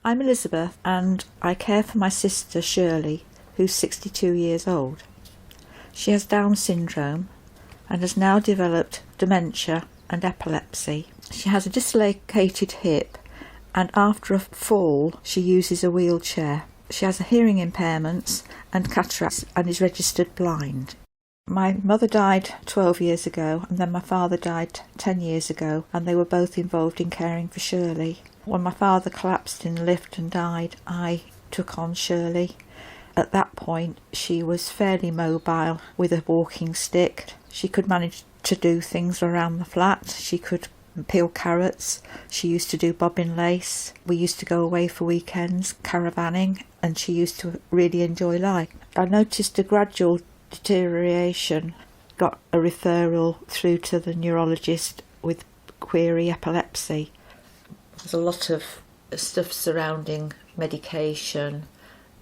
I'm Elizabeth and I care for my sister Shirley, who's 62 years old. She has Down syndrome and has now developed dementia and epilepsy. She has a dislocated hip and after a fall she uses a wheelchair. She has hearing impairments and cataracts and is registered blind. My mother died 12 years ago and then my father died 10 years ago, and they were both involved in caring for Shirley. When my father collapsed in the lift and died, I took on Shirley. At that point she was fairly mobile with a walking stick. She could manage to do things around the flat. She could peel carrots. She used to do bobbin lace. We used to go away for weekends caravanning and she used to really enjoy life. I noticed a gradual deterioration, got a referral through to the neurologist with query epilepsy. There's a lot of stuff surrounding medication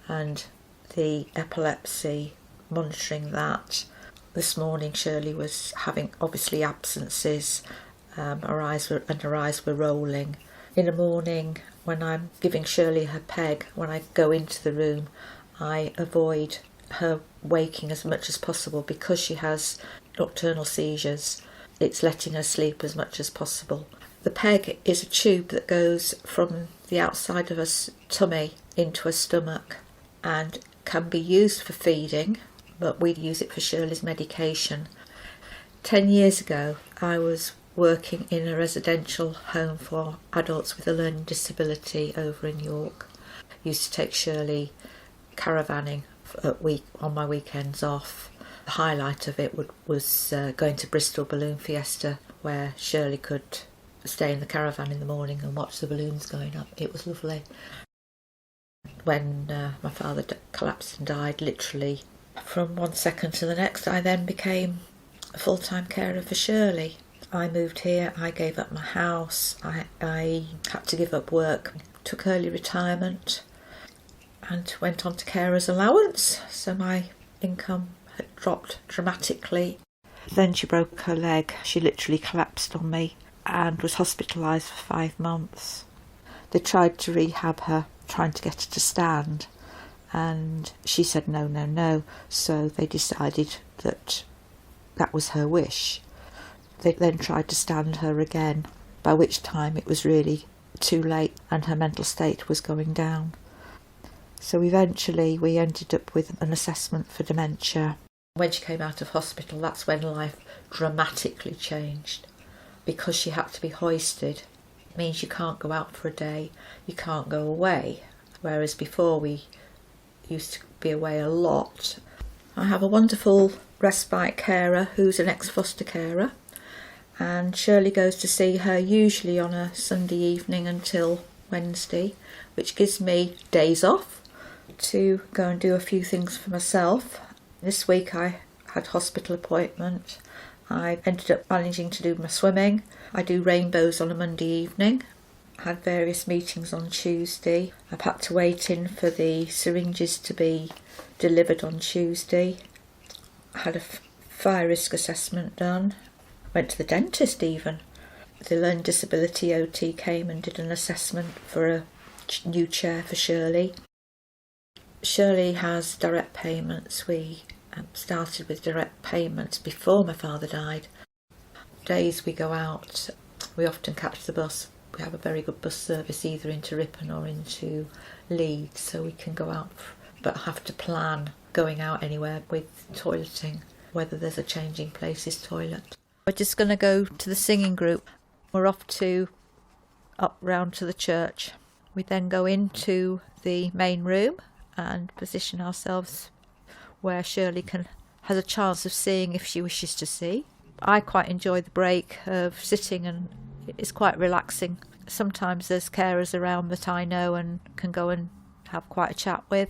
and the epilepsy, monitoring that. This morning Shirley was having obviously absences, her eyes were rolling. In the morning when I'm giving Shirley her peg, when I go into the room I avoid her waking as much as possible because she has nocturnal seizures. It's letting her sleep as much as possible. The peg is a tube that goes from the outside of her tummy into her stomach and can be used for feeding, but we use it for Shirley's medication. 10 years ago I was working in a residential home for adults with a learning disability over in York. Used to take Shirley caravanning on my weekends off. The highlight of it was going to Bristol Balloon Fiesta, where Shirley could stay in the caravan in the morning and watch the balloons going up. It was lovely. When my father collapsed and died, literally from one second to the next, I then became a full-time carer for Shirley. I moved here, I gave up my house, I had to give up work, took early retirement and went on to carer's allowance, so my income had dropped dramatically. Then she broke her leg. She literally collapsed on me and was hospitalised for 5 months. They tried to rehab her, trying to get her to stand, and she said no, no, no, so they decided that that was her wish. They then tried to stand her again, by which time it was really too late and her mental state was going down. So eventually we ended up with an assessment for dementia. When she came out of hospital, that's when life dramatically changed. Because she had to be hoisted, it means you can't go out for a day, you can't go away. Whereas before we used to be away a lot. I have a wonderful respite carer who's an ex-foster carer, and Shirley goes to see her usually on a Sunday evening until Wednesday, which gives me days off to go and do a few things for myself. This week I had hospital appointment. I ended up managing to do my swimming. I do rainbows on a Monday evening. I had various meetings on Tuesday. I've had to wait in for the syringes to be delivered on Tuesday. I had a fire risk assessment done. Went to the dentist even. The learning disability OT came and did an assessment for a new chair for Shirley. Shirley has direct payments. We started with direct payments before my father died. Days we go out, we often catch the bus. We have a very good bus service either into Ripon or into Leeds, so we can go out, but have to plan going out anywhere with toileting, whether there's a changing places toilet. We're just going to go to the singing group. We're off to up round to the church. We then go into the main room and position ourselves where Shirley has a chance of seeing if she wishes to see. I quite enjoy the break of sitting, and it's quite relaxing. Sometimes there's carers around that I know and can go and have quite a chat with.